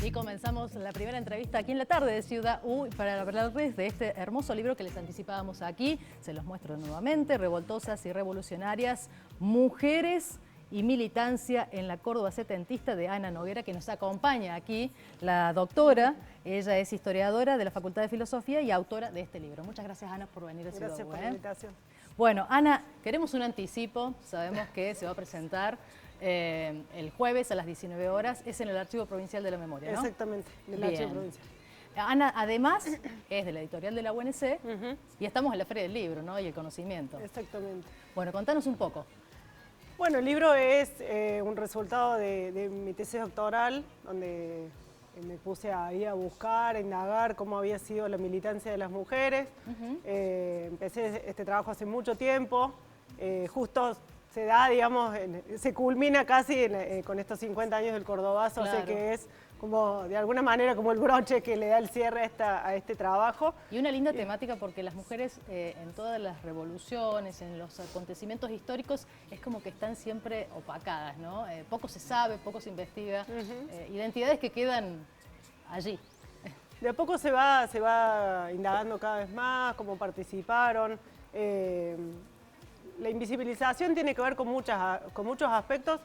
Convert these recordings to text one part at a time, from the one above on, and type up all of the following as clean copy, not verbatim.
Y comenzamos la primera entrevista aquí en la tarde de Ciudad U para hablarles de este hermoso libro que les anticipábamos aquí. Se los muestro nuevamente: Revoltosas y Revolucionarias, Mujeres y Militancia en la Córdoba Setentista, de Ana Noguera, que nos acompaña aquí, la doctora. Ella es historiadora de la Facultad de Filosofía y autora de este libro. Muchas gracias, Ana, por venir a Ciudad U. Gracias por la invitación. Bueno, Ana, queremos un anticipo. Sabemos que se va a presentar el jueves a las 19 horas. Es en el Archivo Provincial de la Memoria, ¿no? Exactamente, del Archivo Provincial. Ana, además, es de la editorial de la UNC y estamos en la Feria del Libro, ¿no? Y el conocimiento. Exactamente. Bueno, contanos un poco. Bueno, el libro es un resultado de mi tesis doctoral, donde me puse ahí a buscar, a indagar cómo había sido la militancia de las mujeres. Empecé este trabajo hace mucho tiempo, justo se da, digamos, se culmina casi con estos 50 años del Cordobazo, Claro. o sea que es como, de alguna manera, como el broche que le da el cierre a este trabajo. Y una linda temática, porque las mujeres en todas las revoluciones, en los acontecimientos históricos, es como que están siempre opacadas, ¿no? Poco se sabe, poco se investiga, identidades que quedan allí. De a poco se va indagando cada vez más, cómo participaron. La invisibilización tiene que ver con muchos aspectos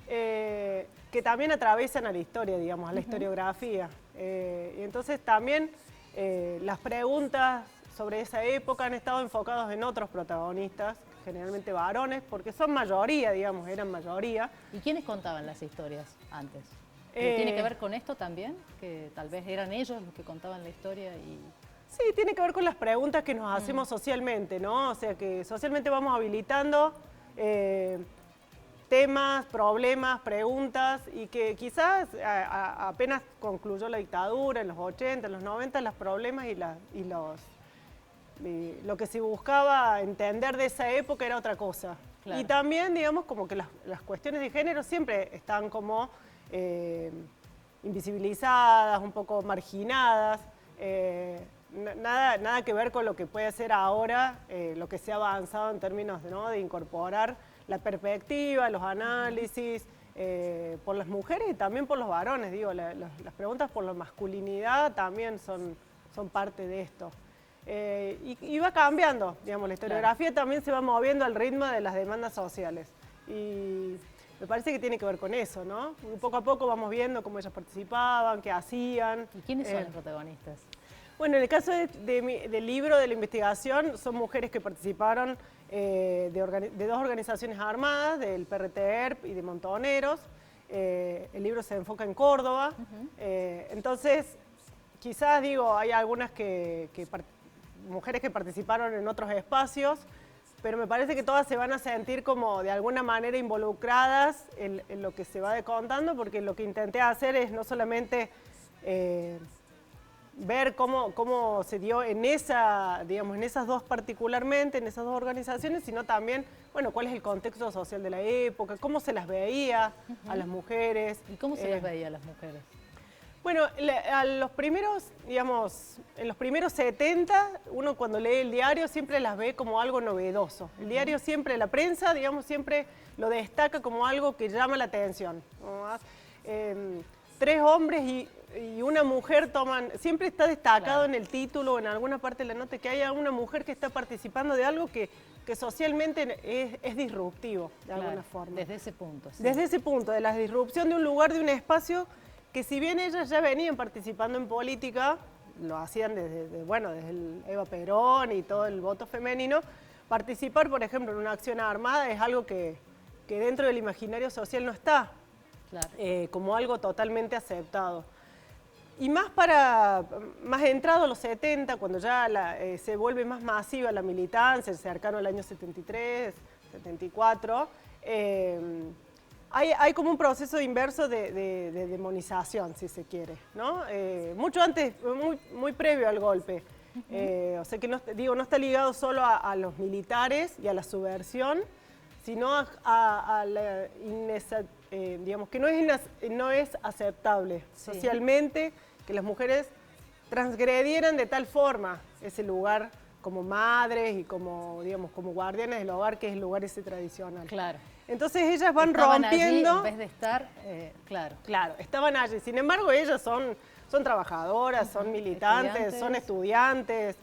que también atraviesan a la historia, digamos, a la historiografía. Y entonces también las preguntas sobre esa época han estado enfocadas en otros protagonistas, generalmente varones, porque son mayoría, digamos, eran mayoría. ¿Y quiénes contaban las historias antes? ¿Tiene que ver con esto también? Que tal vez eran ellos los que contaban la historia y... Sí, tiene que ver con las preguntas que nos hacemos socialmente, ¿no? O sea, que socialmente vamos habilitando temas, problemas, preguntas, y que quizás apenas concluyó la dictadura en los 80, en los 90, los problemas y lo que se buscaba entender de esa época era otra cosa. Claro. Y también, digamos, como que las cuestiones de género siempre están como invisibilizadas, un poco marginadas. Nada que ver con lo que puede ser ahora, lo que se ha avanzado en términos de incorporar la perspectiva, los análisis, por las mujeres y también por los varones. Digo, las preguntas por la masculinidad también son parte de esto. Y va cambiando, digamos, la historiografía también se va moviendo al ritmo de las demandas sociales. Y me parece que tiene que ver con eso, ¿no? Poco a poco vamos viendo cómo ellas participaban, qué hacían. ¿Y quiénes son los protagonistas? Bueno, en el caso del libro, de la investigación, son mujeres que participaron de dos organizaciones armadas, del PRT-ERP y de Montoneros. El libro se enfoca en Córdoba. Entonces, quizás, digo, hay algunas mujeres que participaron en otros espacios, pero me parece que todas se van a sentir como de alguna manera involucradas en lo que se va contando, porque lo que intenté hacer es no solamente ver cómo se dio en esas dos particularmente, en esas dos organizaciones, sino también, bueno, cuál es el contexto social de la época, cómo se las veía a las mujeres. ¿Y cómo se las veía a las mujeres? Bueno, en los primeros 70, uno cuando lee el diario siempre las ve como algo novedoso. El diario siempre, la prensa, digamos, siempre lo destaca como algo que llama la atención, ¿no? 3 hombres y una mujer siempre está destacado en el título o en alguna parte de la nota que haya una mujer que está participando de algo que socialmente es disruptivo, de alguna forma. Desde ese punto. Sí. Desde ese punto, de la disrupción de un lugar, de un espacio, que si bien ellas ya venían participando en política, lo hacían desde el Eva Perón y todo el voto femenino, participar, por ejemplo, en una acción armada es algo que dentro del imaginario social no está. Claro. Como algo totalmente aceptado. Y más entrado a los 70, cuando ya se vuelve más masiva la militancia, cercano al año 73, 74, hay como un proceso inverso de demonización, si se quiere, ¿no? Mucho antes, muy previo al golpe. O sea que no está ligado solo a los militares y a la subversión, sino a la digamos, que no es aceptable socialmente que las mujeres transgredieran de tal forma ese lugar como madres y como guardianes del hogar, que es el lugar ese tradicional. Claro. Entonces ellas van estaban rompiendo. allí en vez de estar, claro. Claro, estaban allí. Sin embargo, ellas son trabajadoras, son militantes, son estudiantes,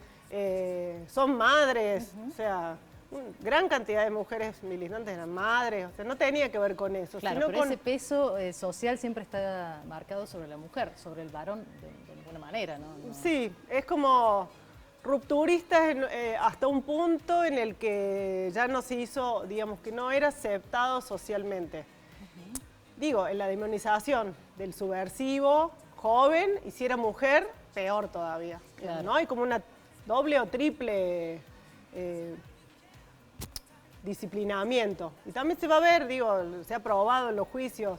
son madres, o sea, gran cantidad de mujeres militantes eran madres, o sea, no tenía que ver con eso. Claro, sino pero con... ese peso social siempre está marcado sobre la mujer, sobre el varón de ninguna manera, ¿no? Sí, es como rupturistas hasta un punto en el que ya no se hizo, digamos, que no era aceptado socialmente. Digo, en la demonización del subversivo joven, y si era mujer, peor todavía. Claro. ¿No? Hay como una doble o triple disciplinamiento. Y también se va a ver, digo, se ha probado en los juicios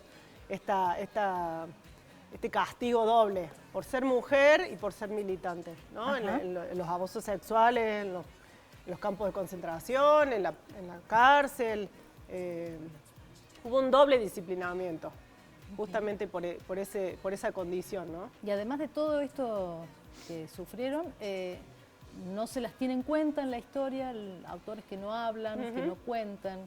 este castigo doble, por ser mujer y por ser militante, ¿no? En los abusos sexuales, en los campos de concentración, en la cárcel. Hubo un doble disciplinamiento, justamente por esa condición, ¿no? Y además de todo esto que sufrieron, no se las tiene en cuenta en la historia, autores que no hablan, que no cuentan.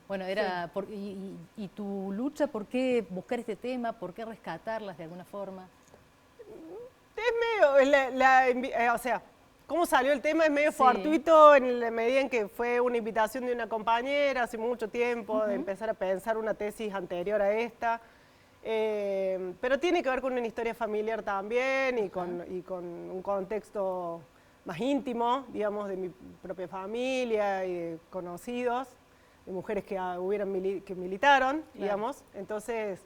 Bueno, era sí. y tu lucha, ¿por qué buscar este tema? ¿Por qué rescatarlas de alguna forma? Es medio, o sea, cómo salió el tema es medio fortuito en la medida en que fue una invitación de una compañera hace mucho tiempo, de empezar a pensar una tesis anterior a esta. Pero tiene que ver con una historia familiar también y con un contexto más íntimo, digamos, de mi propia familia y de conocidos, de mujeres que militaron, digamos. Entonces,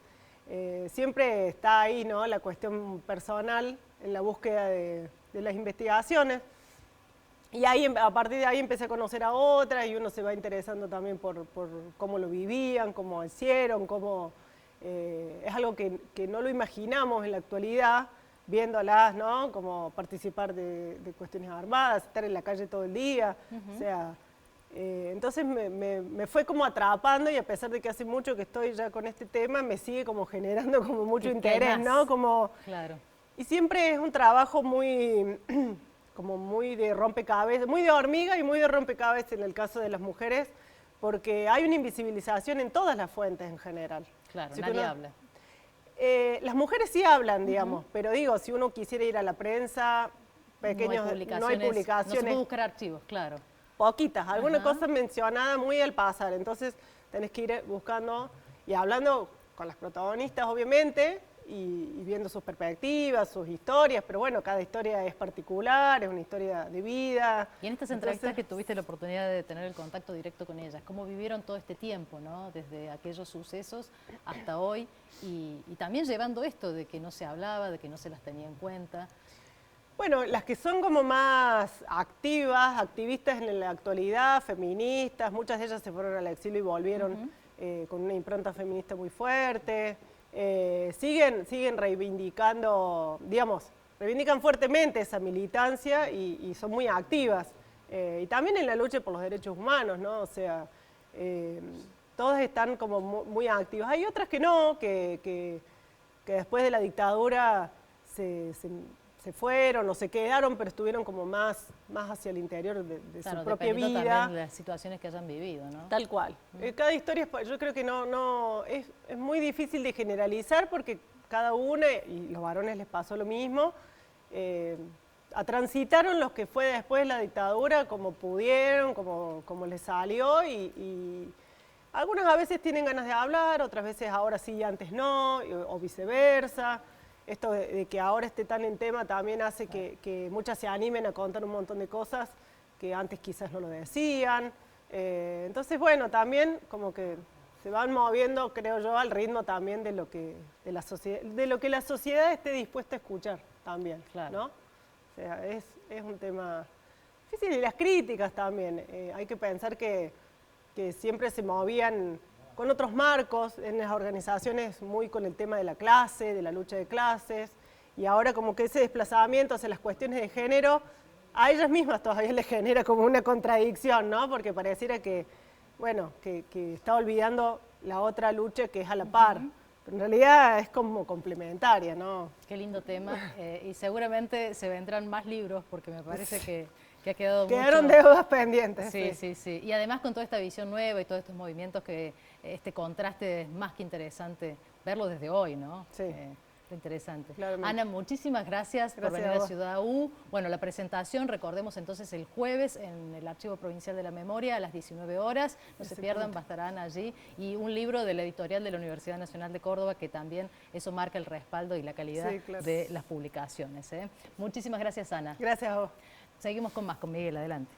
siempre está ahí, ¿no?, la cuestión personal en la búsqueda de las investigaciones. Y ahí, a partir de ahí empecé a conocer a otras y uno se va interesando también por cómo lo vivían, cómo hicieron, cómo... es algo que no lo imaginamos en la actualidad, viéndolas, ¿no?, como participar de cuestiones armadas, estar en la calle todo el día, o sea... entonces me fue como atrapando y a pesar de que hace mucho que estoy ya con este tema, me sigue como generando como mucho interés, ¿no? Como, claro. Y siempre es un trabajo muy, como muy de rompecabezas, muy de hormiga y muy de rompecabezas en el caso de las mujeres, porque hay una invisibilización en todas las fuentes en general. Claro, nadie habla. Las mujeres sí hablan, digamos, pero digo, si uno quisiera ir a la prensa, no hay publicaciones. No se puede buscar archivos, claro. Poquitas, alguna cosa mencionada muy al pasar, entonces tenés que ir buscando y hablando con las protagonistas, obviamente, y viendo sus perspectivas, sus historias, pero bueno, cada historia es particular, es una historia de vida. Y en estas entrevistas que tuviste la oportunidad de tener el contacto directo con ellas, ¿cómo vivieron todo este tiempo, ¿no?, desde aquellos sucesos hasta hoy, y también llevando esto de que no se hablaba, de que no se las tenía en cuenta? Bueno, las que son como más activistas en la actualidad, feministas, muchas de ellas se fueron al exilio y volvieron con una impronta feminista muy fuerte. Siguen reivindicando, digamos, reivindican fuertemente esa militancia y son muy activas. Y también en la lucha por los derechos humanos, ¿no? O sea, todas están como muy activas. Hay otras que no, que después de la dictadura se fueron o se quedaron, pero estuvieron como más hacia el interior de su propia vida. También de las situaciones que hayan vivido, ¿no? Tal cual. Cada historia, yo creo que es muy difícil de generalizar porque cada una, y los varones les pasó lo mismo, transitaron los que fue después de la dictadura como pudieron, como les salió y algunas a veces tienen ganas de hablar, otras veces ahora sí y antes no, o viceversa. Esto de que ahora esté tan en tema también hace que muchas se animen a contar un montón de cosas que antes quizás no lo decían. Entonces, bueno, también como que se van moviendo, creo yo, al ritmo también de lo que la sociedad esté dispuesta a escuchar también, claro, ¿no? O sea, es un tema difícil. Y las críticas también. Hay que pensar que siempre se movían con otros marcos, en las organizaciones muy con el tema de la clase, de la lucha de clases, y ahora como que ese desplazamiento hacia las cuestiones de género, a ellas mismas todavía les genera como una contradicción, ¿no? Porque pareciera que, bueno, que está olvidando la otra lucha que es a la par, pero en realidad es como complementaria, ¿no? Qué lindo tema, y seguramente se vendrán más libros, porque me parece que Que ha quedado Quedaron mucho... deudas pendientes. Sí, sí, sí. Y además con toda esta visión nueva y todos estos movimientos, que este contraste es más que interesante verlo desde hoy, ¿no? Sí. Interesante. Claramente. Ana, muchísimas gracias por venir a Ciudad U. Bueno, la presentación, recordemos entonces el jueves en el Archivo Provincial de la Memoria a las 19 horas. No se pierdan, estarán allí. Y un libro de la editorial de la Universidad Nacional de Córdoba, que también eso marca el respaldo y la calidad de las publicaciones. Muchísimas gracias, Ana. Gracias a vos. Seguimos con más, con Miguel, adelante.